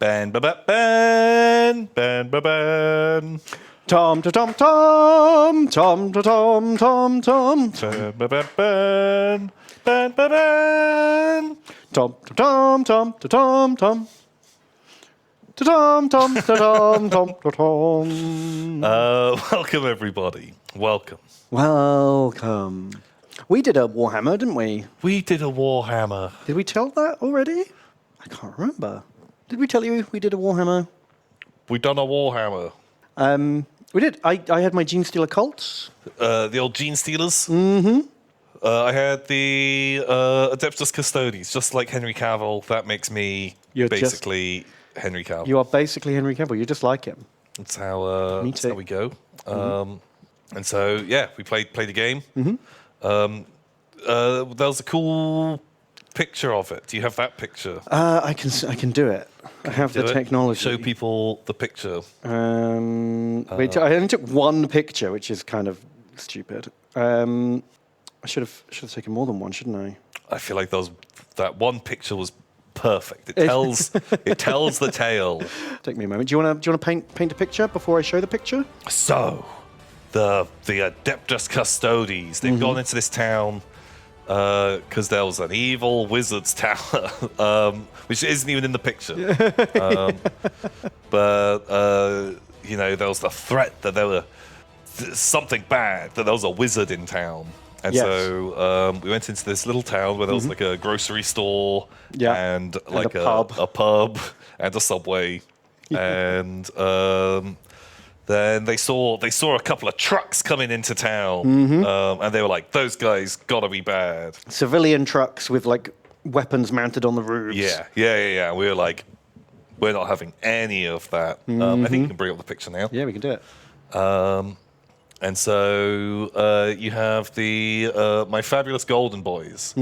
ban, ba ba ban, ban, ba ban. Tom, tom, tom, tom, tom, tom, tom. Ban, ba ba ban, ban, ba ban. Tom, tom, tom, tom, tom. Tom, tom, tom, tom, tom. Welcome, everybody. Welcome. Welcome. We did a Warhammer, didn't we? We did a Warhammer. Did we tell that already? I can't remember. Did we tell you we did a Warhammer? We done a Warhammer. We did. I had my Genestealer cults. The old Genestealers. Mm-hmm. I had the Adeptus Custodes, just like Henry Cavill. That makes me basically Henry Cavill. You are basically Henry Cavill. You're just like him. That's how we go. And so, yeah, we played the game. Mm-hmm. There was a cool picture of it. Do you have that picture? I can do it. I have the technology. Show people the picture. I only took one picture, which is kind of stupid. I should have taken more than one, shouldn't I? I feel like that one picture was perfect. It tells the tale. Take me a moment. Do you want to paint a picture before I show the picture? So, the Adeptus Custodes, they've gone into this town because there was an evil wizard's tower, which isn't even in the picture. But there was the threat that there was something bad, that there was a wizard in town. And so we went into this little town where there was like a grocery store and like a pub and a Subway. And then they saw a couple of trucks coming into town, and they were like, "Those guys gotta be bad." Civilian trucks with like weapons mounted on the roofs. Yeah. We were like, "We're not having any of that." I think you can bring up the picture now. Yeah, we can do it. And so you have the My Fabulous Golden Boys.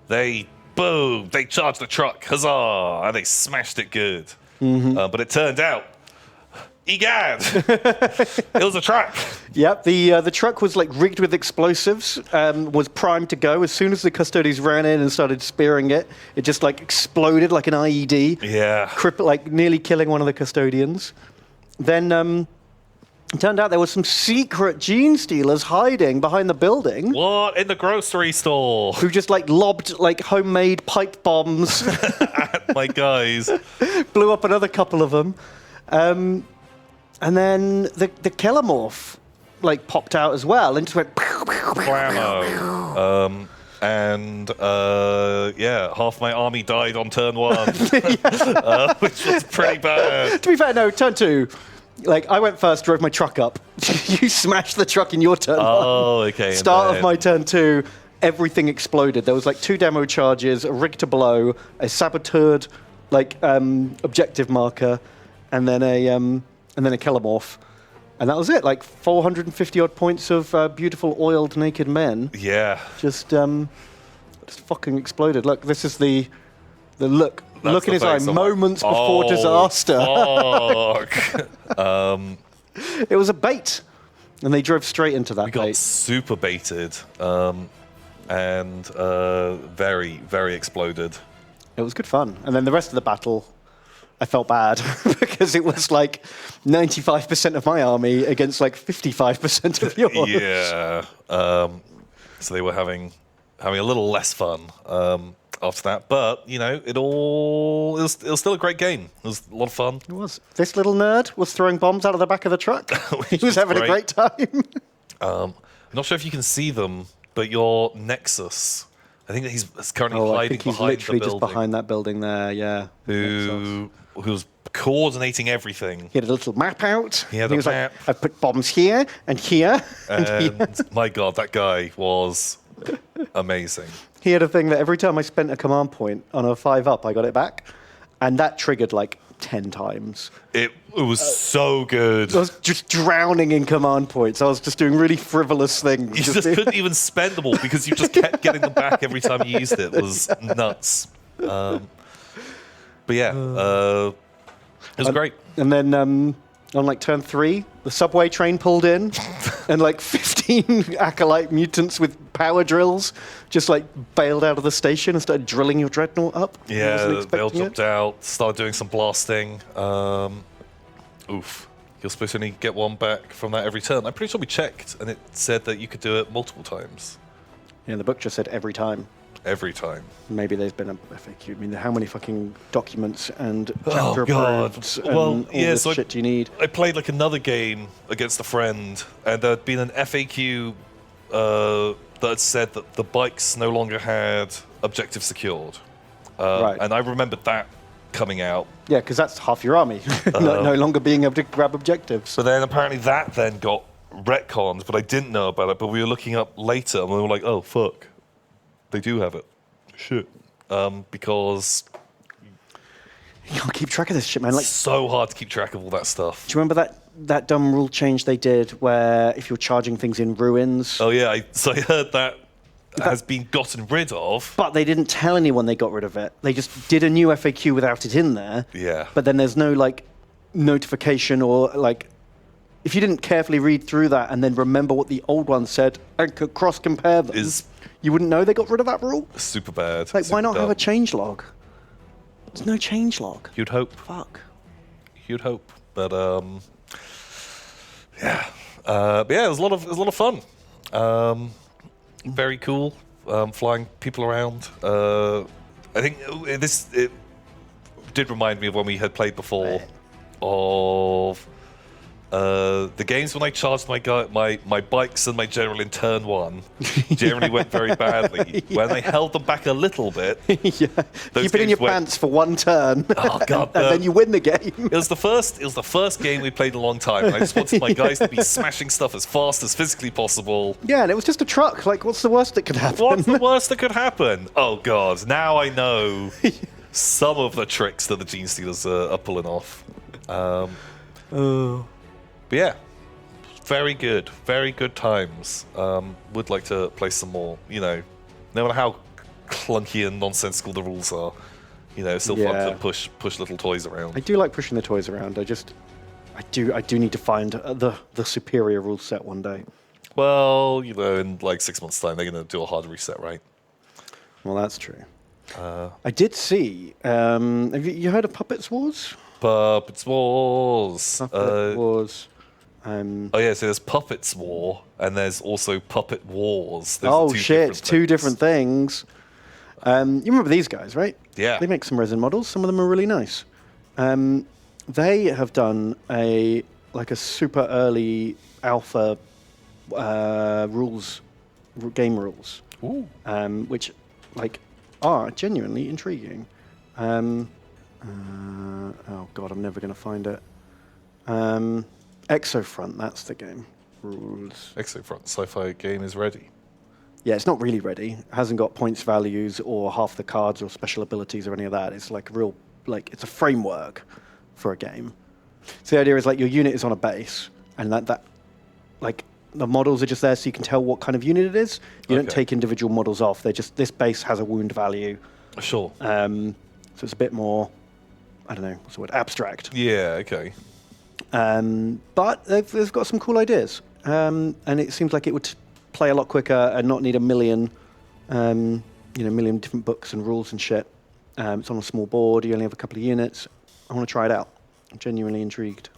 They charged the truck, huzzah, and they smashed it good. But it turned out, egad, it was a truck. Yep, the truck was like rigged with explosives, was primed to go. As soon as the Custodes ran in and started spearing it, it just like exploded like an IED. Yeah. Like nearly killing one of the custodians. Then it turned out there were some secret Genestealers hiding behind the building. What? In the grocery store? Who just like lobbed like homemade pipe bombs at my guys. Blew up another couple of them. And then the Kellamorph like popped out as well and just went blammo. Half my army died on turn 1, which was pretty bad. To be fair, no, turn 2. Like, I went first, drove my truck up. You smashed the truck in your turn 1. Oh, okay. Start of my turn 2, everything exploded. There was like 2 demo charges, a rig to blow, a saboteur, like objective marker, and then a Kellamorph. And that was it, like 450 odd points of beautiful oiled naked men. Yeah. Just fucking exploded. Look, this is the look. That's look in his eye, moments before disaster. Fuck. It was a bait, and they drove straight into that We bait. got super baited, and very, very exploded. It was good fun. And then the rest of the battle, I felt bad because it was like 95% of my army against like 55% of yours. Yeah. So they were having a little less fun after that, but it was still a great game. It was a lot of fun. It was. This little nerd was throwing bombs out of the back of the truck. He was having a great time. I'm not sure if you can see them, but your Nexus, I think that he's currently hiding I think he's behind literally the just building. behind that building there. Yeah. Who's coordinating everything. He had a little map out. He was map. like, I put bombs here and here and here. My God, that guy was amazing. He had a thing that every time I spent a command point on a 5-up, I got it back. And that triggered like 10 times. It was so good. I was just drowning in command points. I was just doing really frivolous things. You just couldn't even spend them all because you just kept getting them back every time you used it. It was nuts. But yeah, it was great. And then on like turn 3, the subway train pulled in and like 15 acolyte mutants with power drills, just like bailed out of the station and started drilling your dreadnought up. Yeah, Wasn't they all expecting jumped it. out, started doing some blasting. Oof. You're supposed to only get one back from that every turn. I'm pretty sure we checked, and it said that you could do it multiple times. Yeah, the book just said every time. Every time. Maybe there's been a FAQ. I mean, how many fucking documents and Oh, chapter God. approveds and Well, all yeah, this so shit do you need? I played like another game against a friend, and there'd been an FAQ that said that the bikes no longer had objective secured. Right. And I remembered that coming out. Yeah, because that's half your army, no longer being able to grab objectives. But then apparently that then got retconned, but I didn't know about it. But we were looking up later, and we were like, oh, fuck. They do have it. Shit. Because You can't keep track of this shit, man. Like, it's so hard to keep track of all that stuff. do you remember that dumb rule change they did where if you're charging things in ruins, Oh, yeah. So I heard that has been gotten rid of. but they didn't tell anyone they got rid of it. They just did a new FAQ without it in there. Yeah. But then there's no like notification or like if you didn't carefully read through that and then remember what the old one said and could cross compare them, you wouldn't know they got rid of that rule. Super bad. Like, super why not have dumb. a change log? There's no change log. You'd hope. Fuck. You'd hope. But yeah. But yeah, it was a lot of fun. Very cool. Flying people around. I think it did remind me of when we had played before of the games when I charged my bikes and my general in turn one generally went very badly. Yeah. When I held them back a little bit, Yeah. those Keep it in games your went- pants for one turn. Oh god, and then you win the game. it was the first game we played in a long time. And I just wanted my guys to be smashing stuff as fast as physically possible. Yeah, and it was just a truck. Like, what's the worst that could happen? What's the worst that could happen? Oh god, now I know some of the tricks that the Genestealers are pulling off. But yeah, very good times. Would like to play some more. You know, no matter how clunky and nonsensical the rules are, you know, it's still fun Yeah. to push little toys around. I do like pushing the toys around. I do need to find the superior rule set one day. Well, you know, in like 6 months' time, they're going to do a hard reset, right? Well, that's true. I did see. Have you heard of Puppets Wars? Puppets Wars. Puppet Wars. Oh yeah, so there's Puppets War, and there's also Puppet Wars. Those are Two different things. You remember these guys, right? Yeah. They make some resin models. Some of them are really nice. They have done a super early alpha game rules, Ooh. which are genuinely intriguing. Oh god, I'm never going to find it. Exofront, that's the game. Rules. Exofront sci-fi game is ready. Yeah, it's not really ready. It hasn't got points values or half the cards or special abilities or any of that. It's like it's a framework for a game. So the idea is like your unit is on a base, and that the models are just there so you can tell what kind of unit it is. You don't Okay. take individual models off. They're just, this base has a wound value. Sure. So it's a bit more, I don't know, what's the word, abstract. Yeah. Okay. But they've got some cool ideas. And it seems like it would play a lot quicker and not need a million different books and rules and shit. It's on a small board. You only have a couple of units. I want to try it out. I'm genuinely intrigued.